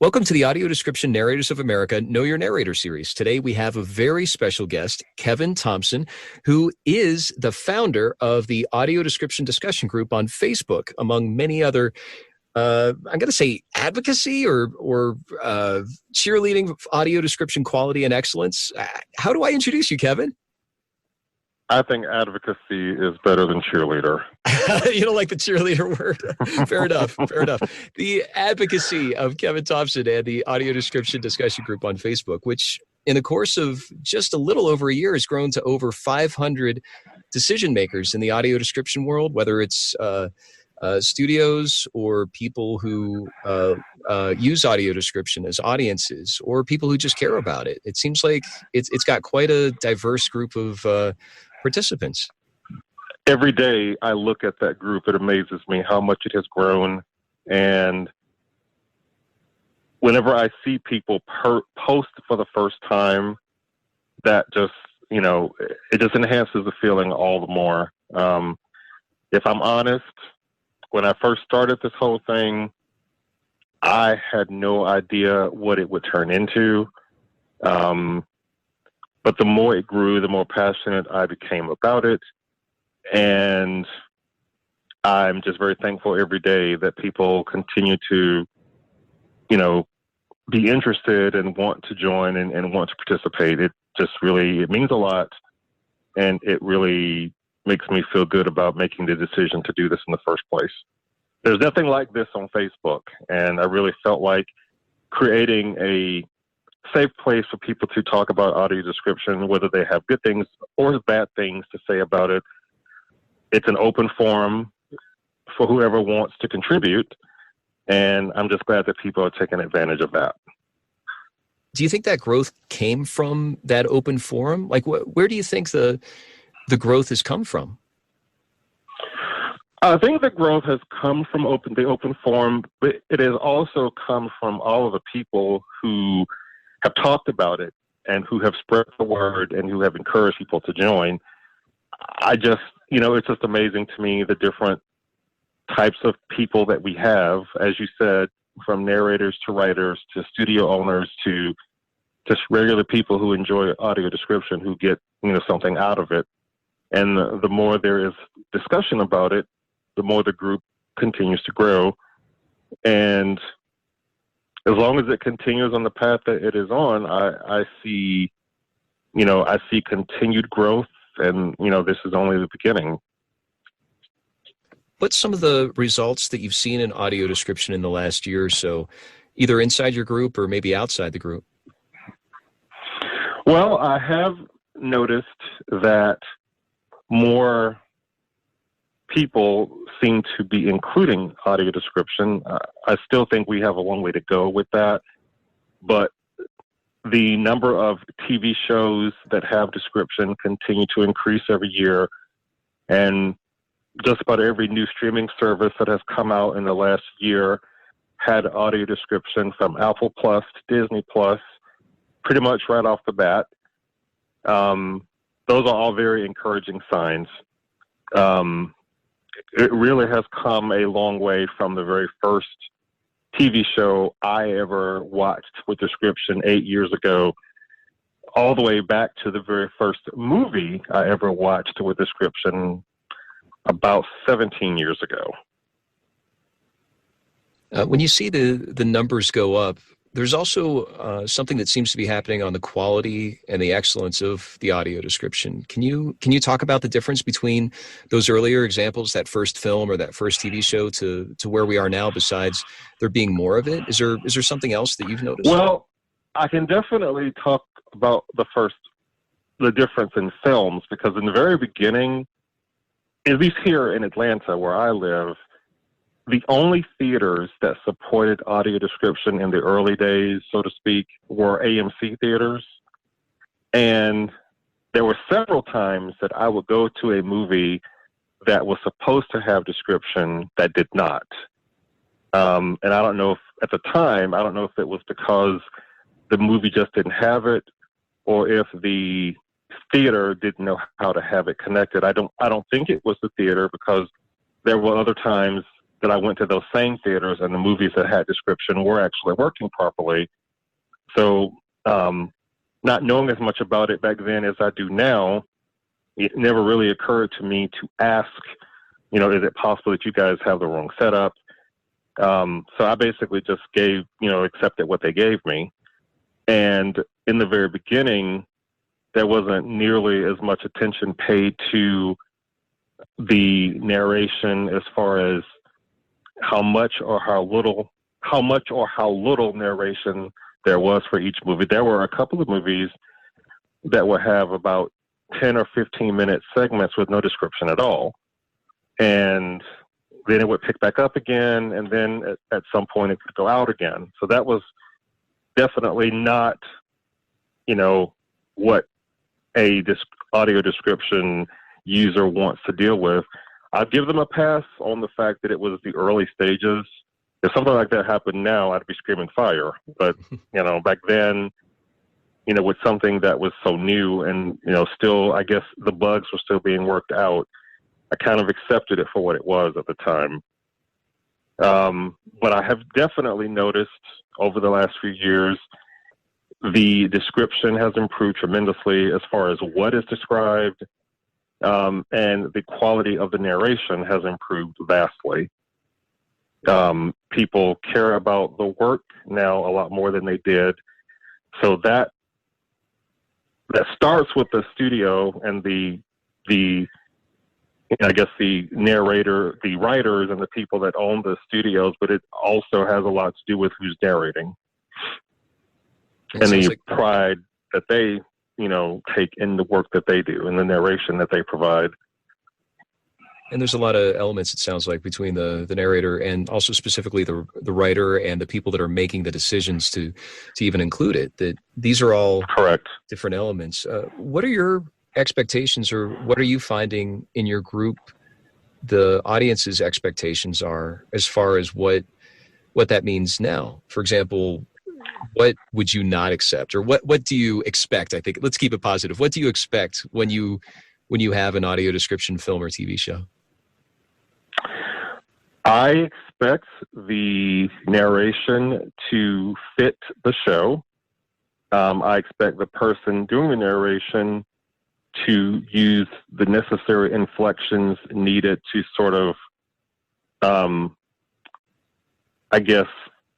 Welcome to the Audio Description Narrators of America Know Your Narrator series. Today we have a very special guest, Kevin Thompson, who is the founder of the Audio Description Discussion Group on Facebook, among many other, I'm going to say advocacy or cheerleading audio description quality and excellence. How do I introduce you, Kevin? I think advocacy is better than cheerleader. You don't like the cheerleader word? Fair enough. Fair enough. The advocacy of Kevin Thompson and the Audio Description Discussion Group on Facebook, which in the course of just a little over a year has grown to over 500 decision makers in the audio description world, whether it's studios or people who use audio description as audiences or people who just care about it. It seems like it's got quite a diverse group of participants. Every day I look at that group, it amazes me how much it has grown. And whenever I see people post for the first time, that just, it just enhances the feeling all the more. If I'm honest, when I first started this whole thing, I had no idea what it would turn into. But the more it grew, the more passionate I became about it. And I'm just very thankful every day that people continue to, be interested and want to join and want to participate. It means a lot. And it really makes me feel good about making the decision to do this in the first place. There's nothing like this on Facebook. And I really felt like creating a safe place for people to talk about audio description, whether they have good things or bad things to say about it. It's an open forum for whoever wants to contribute. And I'm just glad that people are taking advantage of that. Do you think that growth came from that open forum? Like, where do you think the growth has come from? I think the growth has come from the open forum, but it has also come from all of the people who have talked about it and who have spread the word and who have encouraged people to join. It's just amazing to me the different types of people that we have, as you said, from narrators to writers to studio owners to just regular people who enjoy audio description, who get, something out of it. And the more there is discussion about it, the more the group continues to grow. And as long as it continues on the path that it is on, I see continued growth, and, this is only the beginning. What's some of the results that you've seen in audio description in the last year or so, either inside your group or maybe outside the group? Well, I have noticed that more people seem to be including audio description. I still think we have a long way to go with that, but the number of TV shows that have description continue to increase every year, and just about every new streaming service that has come out in the last year had audio description, from Apple Plus to Disney Plus, pretty much right off the bat. Those are all very encouraging signs. It really has come a long way from the very first TV show I ever watched with description 8 years ago, all the way back to the very first movie I ever watched with description about 17 years ago. When you see the numbers go up, there's also something that seems to be happening on the quality and the excellence of the audio description. Can you talk about the difference between those earlier examples, that first film or that first TV show, to where we are now, besides there being more of it? Is there something else that you've noticed? Well, I can definitely talk about the difference in films, because in the very beginning, at least here in Atlanta where I live, the only theaters that supported audio description in the early days, so to speak, were AMC theaters. And there were several times that I would go to a movie that was supposed to have description that did not. And I don't know if at the time, I don't know if it was because the movie just didn't have it, or if the theater didn't know how to have it connected. I don't think it was the theater, because there were other times that I went to those same theaters and the movies that had description were actually working properly. So not knowing as much about it back then as I do now, it never really occurred to me to ask, is it possible that you guys have the wrong setup? So I basically just accepted what they gave me. And in the very beginning, there wasn't nearly as much attention paid to the narration as far as how much or how little narration there was for each movie. There were a couple of movies that would have about 10 or 15-minute segments with no description at all. And then it would pick back up again, and then at some point it could go out again. So that was definitely not, what a audio description user wants to deal with. I'd give them a pass on the fact that it was the early stages. If something like that happened now, I'd be screaming fire. But, back then, with something that was so new and, still, I guess the bugs were still being worked out, I kind of accepted it for what it was at the time. But I have definitely noticed over the last few years, the description has improved tremendously as far as what is described, and the quality of the narration has improved vastly. People care about the work now a lot more than they did. So that starts with the studio and the narrator, the writers and the people that own the studios, but it also has a lot to do with who's narrating. And the pride that they, take in the work that they do and the narration that they provide. And there's a lot of elements, it sounds like, between the narrator and also specifically the writer and the people that are making the decisions to even include it, that these are all correct different elements. What are your expectations, or what are you finding in your group the audience's expectations are as far as what that means now? For example, what would you not accept, or what do you expect? I think let's keep it positive. What do you expect when you have an audio description film or TV show? I expect the narration to fit the show. I expect the person doing the narration to use the necessary inflections needed to sort of,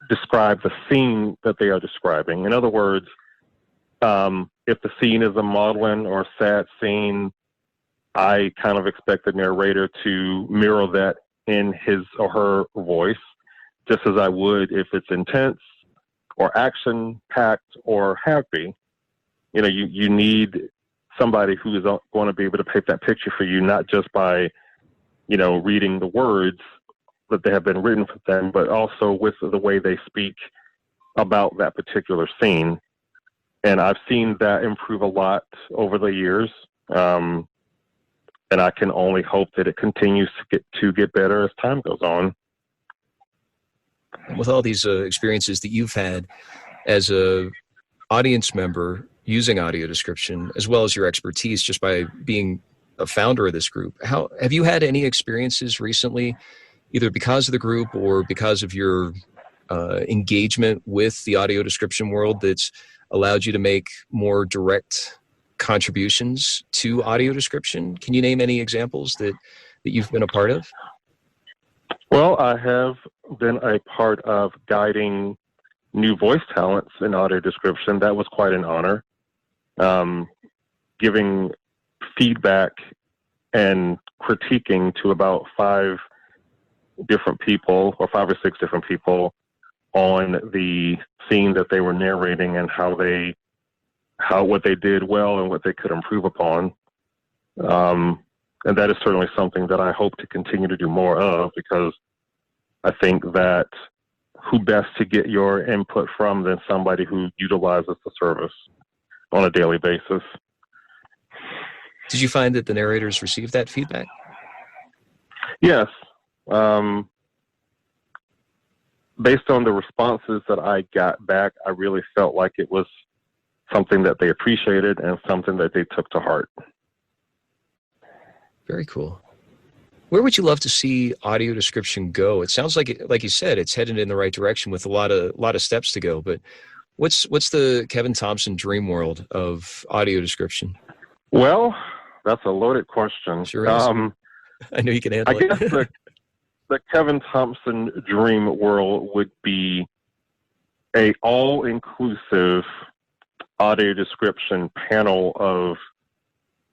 describe the scene that they are describing. In other words, if the scene is a maudlin or sad scene, I kind of expect the narrator to mirror that in his or her voice, just as I would if it's intense or action-packed or happy. You need somebody who is going to be able to paint that picture for you, not just by, reading the words that they have been written for them, but also with the way they speak about that particular scene. And I've seen that improve a lot over the years. And I can only hope that it continues to get better as time goes on. With all these experiences that you've had as a audience member using audio description, as well as your expertise just by being a founder of this group, how have you had any experiences recently, either because of the group or because of your engagement with the audio description world, that's allowed you to make more direct contributions to audio description? Can you name any examples that you've been a part of? Well, I have been a part of guiding new voice talents in audio description. That was quite an honor. Giving feedback and critiquing to about 5 different people, or 5 or 6 different people, on the scene that they were narrating and what they did well and what they could improve upon. And that is certainly something that I hope to continue to do more of, because I think that who best to get your input from than somebody who utilizes the service on a daily basis. Did you find that the narrators received that feedback? Yes. Based on the responses that I got back, I really felt like it was something that they appreciated and something that they took to heart. Very cool. Where would you love to see audio description go? It sounds like you said, it's headed in the right direction with a lot of steps to go. But what's the Kevin Thompson dream world of audio description? Well, that's a loaded question. Sure is. I know you can handle it. I guess the Kevin Thompson dream world would be a all-inclusive audio description panel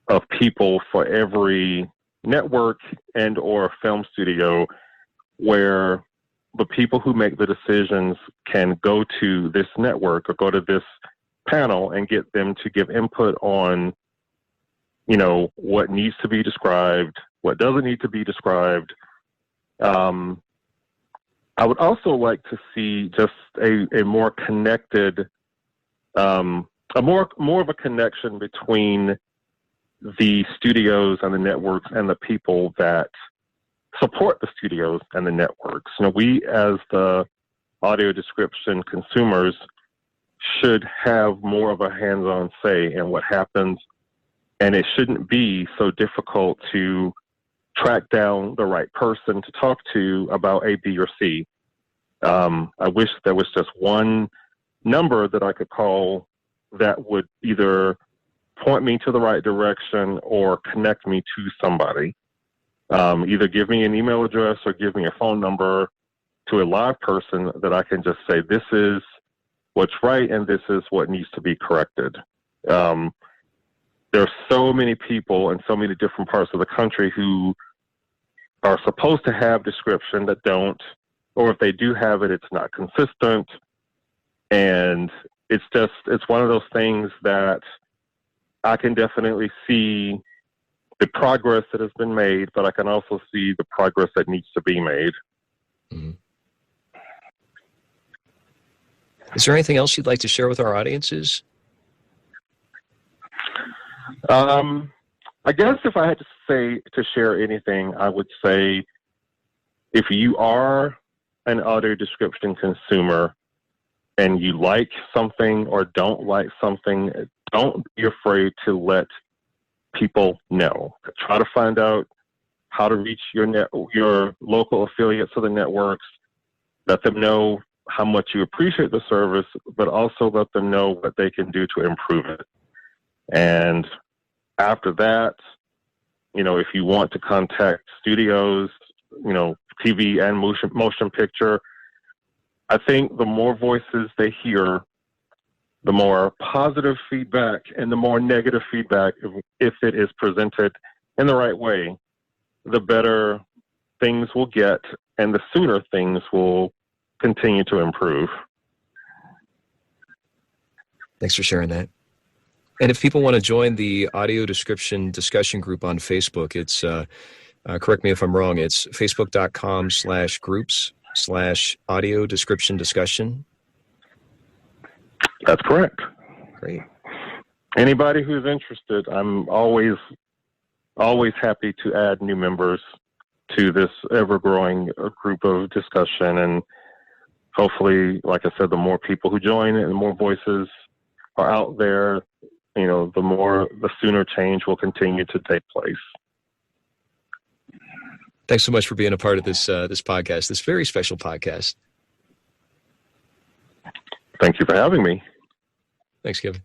of people for every network and or film studio, where the people who make the decisions can go to this network or go to this panel and get them to give input on, what needs to be described, what doesn't need to be described. I would also like to see just a more connected, more of a connection between the studios and the networks and the people that support the studios and the networks. We as the audio description consumers should have more of a hands-on say in what happens, and it shouldn't be so difficult to track down the right person to talk to about A, B, or C. I wish there was just one number that I could call that would either point me to the right direction or connect me to somebody. Either give me an email address or give me a phone number to a live person that I can just say, this is what's right and this is what needs to be corrected. There are so many people in so many different parts of the country who are supposed to have description that don't, or if they do have it, it's not consistent. And it's one of those things that I can definitely see the progress that has been made, but I can also see the progress that needs to be made. Mm-hmm. Is there anything else you'd like to share with our audiences? I guess if I had to share anything, I would say if you are an audio description consumer and you like something or don't like something, don't be afraid to let people know. Try to find out how to reach your local affiliates of the networks. Let them know how much you appreciate the service, but also let them know what they can do to improve it. And after that, if you want to contact studios, TV and motion picture, I think the more voices they hear, the more positive feedback and the more negative feedback, if it is presented in the right way, the better things will get and the sooner things will continue to improve. Thanks for sharing that. And if people want to join the audio description discussion group on Facebook, it's, correct me if I'm wrong, it's facebook.com/groups/audio description discussion. That's correct. Great. Anybody who's interested, I'm always happy to add new members to this ever-growing group of discussion. And hopefully, like I said, the more people who join and the more voices are out there, the sooner change will continue to take place. Thanks so much for being a part of this podcast, this very special podcast. Thank you for having me. Thanks, Kevin.